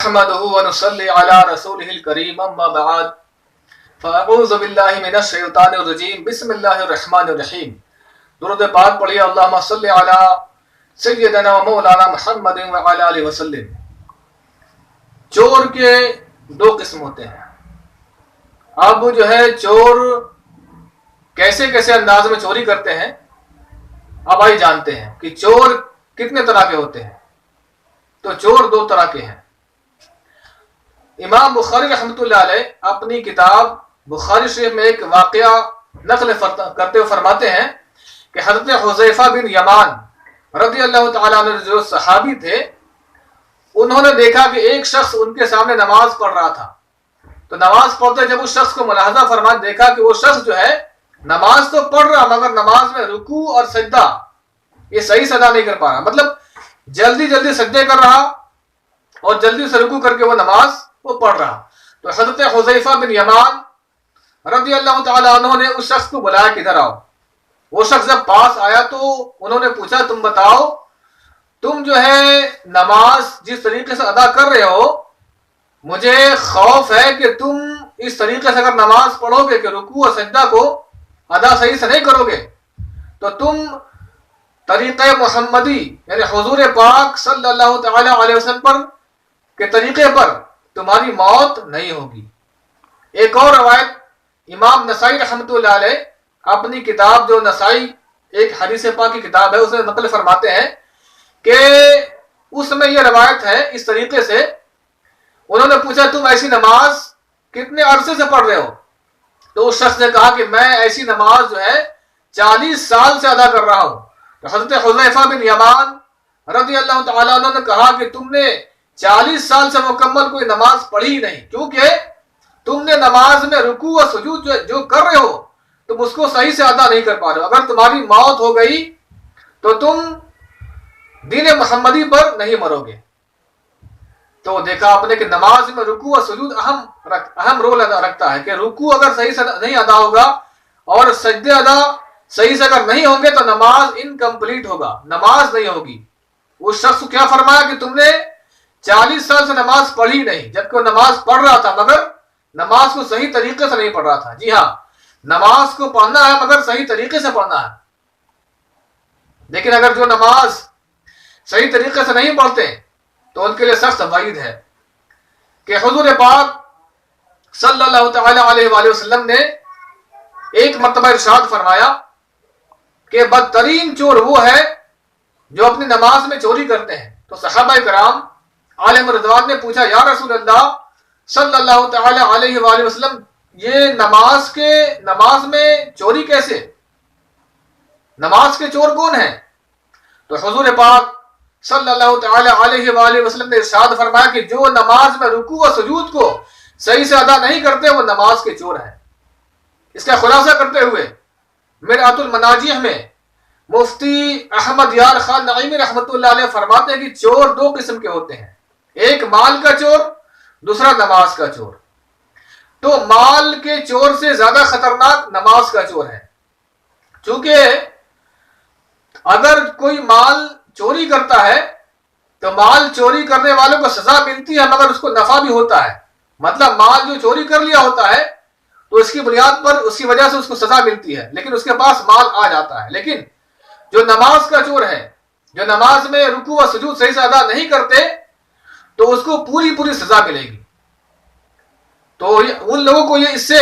نحمده ونصلي على رسوله الكريم اما بعد فاعوذ بالله من الشیطان الرجیم بسم اللہ الرحمن الرحیم. درود پاک پڑھیے اللہم صلی علی سیدنا و مولانا محمد وعلی آلہ وسلم. چور کے دو قسم ہوتے ہیں. اب جو ہے چور کیسے کیسے انداز میں چوری کرتے ہیں اب آئی جانتے ہیں کہ چور کتنے طرح کے ہوتے ہیں. تو چور دو طرح کے ہیں. امام بخاری رحمۃ اللہ علیہ اپنی کتاب بخاری شریف میں ایک واقعہ نقل کرتے ہوئے فرماتے ہیں کہ حضرت حذیفہ بن یمان رضی اللہ تعالیٰ عنہ جو صحابی تھے انہوں نے دیکھا کہ ایک شخص ان کے سامنے نماز پڑھ رہا تھا. تو نماز پڑھتے جب اس شخص کو ملاحظہ فرمایا دیکھا کہ وہ شخص جو ہے نماز تو پڑھ رہا مگر نماز میں رکوع اور سجدہ یہ صحیح سے ادا نہیں کر پا رہا. مطلب جلدی جلدی سجدے کر رہا اور جلدی سے رکوع کر کے وہ نماز وہ پڑھ رہا. تو حضرت حذیفہ بن یمان رضی اللہ تعالیٰ عنہ نے اس شخص کو بلایا کدھر آؤ. وہ شخص جب پاس آیا تو انہوں نے پوچھا تم بتاؤ تم جو ہے نماز جس طریقے سے ادا کر رہے ہو مجھے خوف ہے کہ تم اس طریقے سے اگر نماز پڑھو گے کہ رکوع اور سجدہ کو ادا صحیح سے نہیں کرو گے تو تم طریقہ محمدی یعنی حضور پاک صلی اللہ تعالیٰ علیہ وسلم پر کے طریقے پر تمہاری موت نہیں ہوگی. ایک اور روایت امام نسائی رحمۃ اللہ علیہ اپنی کتاب جو نسائی ایک حدیث پاک کی کتاب ہے اس میں نقل فرماتے ہیں کہ اس میں یہ روایت ہے اس طریقے سے انہوں نے پوچھا تم ایسی نماز کتنے عرصے سے پڑھ رہے ہو. تو اس شخص نے کہا کہ میں ایسی نماز جو ہے 40 سال سے ادا کر رہا ہوں. تو حضرت حذیفہ بن یمان رضی اللہ تعالیٰ عنہ نے کہا کہ تم نے 40 سال سے مکمل کوئی نماز پڑھی نہیں کیونکہ تم نے نماز میں رکوع و سجود جو کر رہے ہو تم اس کو صحیح سے ادا نہیں کر پا رہے ہو. اگر تمہاری موت ہو گئی تو تم دین محمدی پر نہیں مرو گے. تو دیکھا آپ نے کہ نماز میں رکوع و سجود اہم رول ادا رکھتا ہے کہ رکوع اگر صحیح سے نہیں ادا ہوگا اور سجدے ادا صحیح سے اگر نہیں ہوں گے تو نماز انکمپلیٹ ہوگا, نماز نہیں ہوگی. اس شخص کو کیا فرمایا کہ تم نے 40 سال سے نماز پڑھی نہیں جبکہ وہ نماز پڑھ رہا تھا مگر نماز کو صحیح طریقے سے نہیں پڑھ رہا تھا. جی ہاں نماز کو پڑھنا ہے مگر صحیح طریقے سے پڑھنا ہے. لیکن اگر جو نماز صحیح طریقے سے نہیں پڑھتے تو ان کے لیے سخت وعید ہے کہ حضور پاک صلی اللہ تعالی علیہ وآلہ وسلم نے ایک مرتبہ ارشاد فرمایا کہ بدترین چور وہ ہے جو اپنی نماز میں چوری کرتے ہیں. تو صحابہ کرام عالم رضوان نے پوچھا یا رسول اللہ صلی اللہ تعالی علیہ وآلہ وسلم یہ نماز میں چوری کیسے, نماز کے چور کون ہیں؟ تو حضور پاک صلی اللہ تعالی علیہ وآلہ وسلم نے ارشاد فرمایا کہ جو نماز میں رکوع و سجود کو صحیح سے ادا نہیں کرتے وہ نماز کے چور ہیں. اس کا خلاصہ کرتے ہوئے مرآت المناجیح میں مفتی احمد یار خان نعیمی رحمۃ اللہ علیہ فرماتے ہیں کہ چور دو قسم کے ہوتے ہیں, ایک مال کا چور دوسرا نماز کا چور. تو مال کے چور سے زیادہ خطرناک نماز کا چور ہے. چونکہ اگر کوئی مال چوری کرتا ہے تو مال چوری کرنے والوں کو سزا ملتی ہے مگر اس کو نفع بھی ہوتا ہے. مطلب مال جو چوری کر لیا ہوتا ہے تو اس کی بنیاد پر اس کی وجہ سے اس کو سزا ملتی ہے لیکن اس کے پاس مال آ جاتا ہے. لیکن جو نماز کا چور ہے جو نماز میں رکوع و سجود صحیح سے ادا نہیں کرتے تو اس کو پوری سزا ملے گی. تو ان لوگوں کو یہ اس سے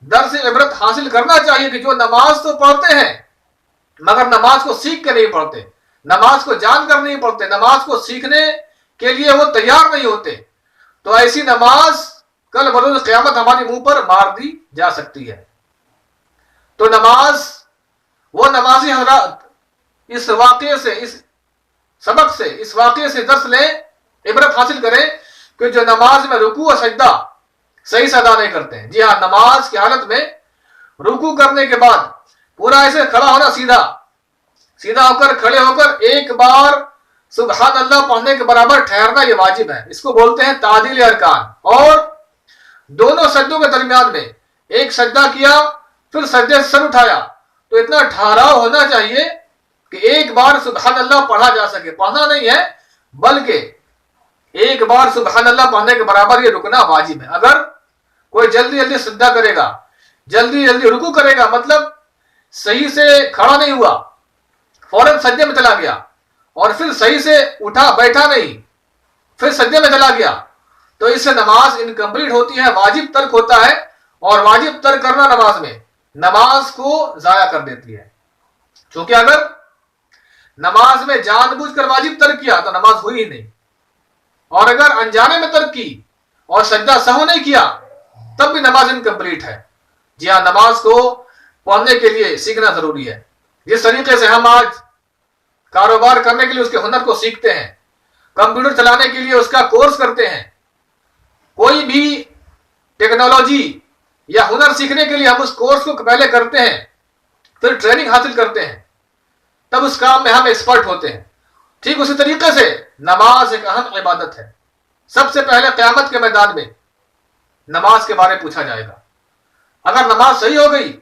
درس عبرت حاصل کرنا چاہیے کہ جو نماز تو پڑھتے ہیں مگر نماز کو سیکھ کے نہیں پڑھتے, نماز کو جان کر نہیں پڑھتے, نماز کو سیکھنے کے لیے وہ تیار نہیں ہوتے, تو ایسی نماز کل بروز قیامت ہمارے منہ پر مار دی جا سکتی ہے. تو وہ نمازی حضرات اس واقعے سے اس سبق سے اس واقعے سے درس لیں, عبرت حاصل کریں کہ جو نماز میں رکوع و سجدہ صحیح سے ادا نہیں کرتے ہیں. جی ہاں نماز کی حالت میں رکوع کرنے کے بعد پورا ایسے کھڑا ہونا سیدھا ہو کر کھڑے ہو کر ایک بار سبحان اللہ پڑھنے کے برابر ٹھہرنا یہ واجب ہے. اس کو بولتے ہیں تعدیل ارکان. اور دونوں سجدوں کے درمیان میں ایک سجدہ کیا پھر سجدے سے سر اٹھایا تو اتنا ٹھہراؤ ہونا چاہیے کہ ایک بار سبحان اللہ پڑھا جا سکے. پڑھنا نہیں ہے بلکہ ایک بار سبحان اللہ پڑھنے کے برابر یہ رکنا واجب ہے. اگر کوئی جلدی جلدی سجدہ کرے گا، جلدی جلدی رکوع کرے گا، مطلب صحیح سے کھڑا نہیں ہوا، فوراً سجدے میں چلا گیا، اور پھر صحیح سے اٹھا بیٹھا نہیں، پھر سجدے میں چلا گیا، تو اس سے نماز انکمپلیٹ ہوتی ہے، واجب ترک ہوتا ہے. اور واجب ترک کرنا نماز میں نماز کو ضائع کر دیتی ہے. کیونکہ اگر نماز میں جان بوجھ کر واجب ترک کیا تو نماز ہوئی ہی نہیں، اور اگر انجانے میں ترک کی اور سجدہ سہو نہیں کیا تب بھی نماز انکمپلیٹ ہے. جی ہاں، نماز کو پڑھنے کے لیے سیکھنا ضروری ہے. جس طریقے سے ہم آج کاروبار کرنے کے لیے اس کے ہنر کو سیکھتے ہیں، کمپیوٹر چلانے کے لیے اس کا کورس کرتے ہیں، کوئی بھی ٹیکنالوجی یا ہنر سیکھنے کے لیے ہم اس کورس کو پہلے کرتے ہیں، پھر ٹریننگ حاصل کرتے ہیں، تب اس کام میں ہم ایکسپرٹ ہوتے ہیں. ٹھیک اسی طریقے سے نماز ایک اہم عبادت ہے. سب سے پہلے قیامت کے میدان میں نماز کے بارے میں پوچھا جائے گا. اگر نماز صحیح ہو گئی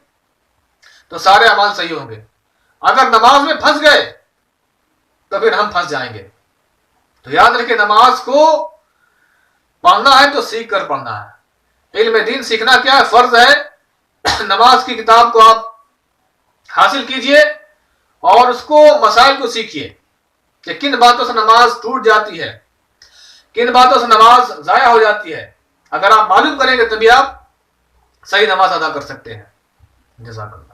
تو سارے اعمال صحیح ہوں گے، اگر نماز میں پھنس گئے تو پھر ہم پھنس جائیں گے. تو یاد رکھیں، نماز کو پڑھنا ہے تو سیکھ کر پڑھنا ہے. علم دین سیکھنا کیا ہے؟ فرض ہے. نماز کی کتاب کو آپ حاصل کیجئے اور اس کو مسائل کو سیکھیے کہ کن باتوں سے نماز ٹوٹ جاتی ہے، کن باتوں سے نماز ضائع ہو جاتی ہے. اگر آپ معلوم کریں گے تبھی آپ صحیح نماز ادا کر سکتے ہیں. جزاک اللہ.